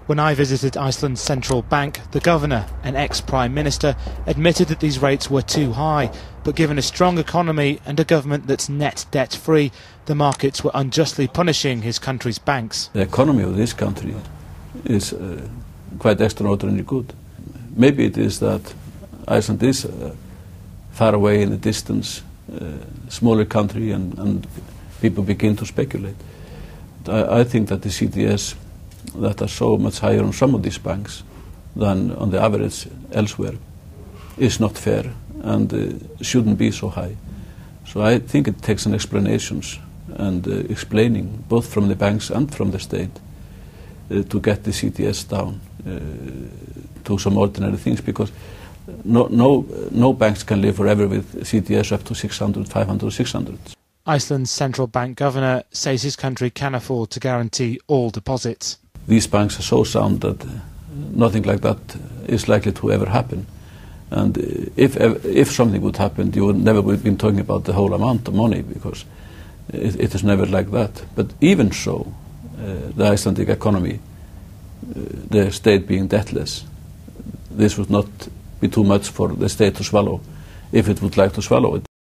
When I visited Iceland's central bank, the governor, an ex-prime minister, admitted that these rates were too high. But given a strong economy and a government that's net debt-free, the markets were unjustly punishing his country's banks. The economy of this country is quite extraordinarily good. Maybe it is that Iceland is far away in the distance, smaller country, and people begin to speculate. I think that the CDS that are so much higher on some of these banks than on the average elsewhere is not fair and shouldn't be so high. So I think it takes an explanations and explaining both from the banks and from the state to get the CDS down to some ordinary things, because no banks can live forever with CDS up to 600, 500, 600. Iceland's central bank governor says his country can afford to guarantee all deposits. These banks are so sound that nothing like that is likely to ever happen. And if something would happen, you would never have been talking about the whole amount of money, because it is never like that. But even so, the Icelandic economy, the state being debtless, this would not be too much for the state to swallow if it would like to swallow it.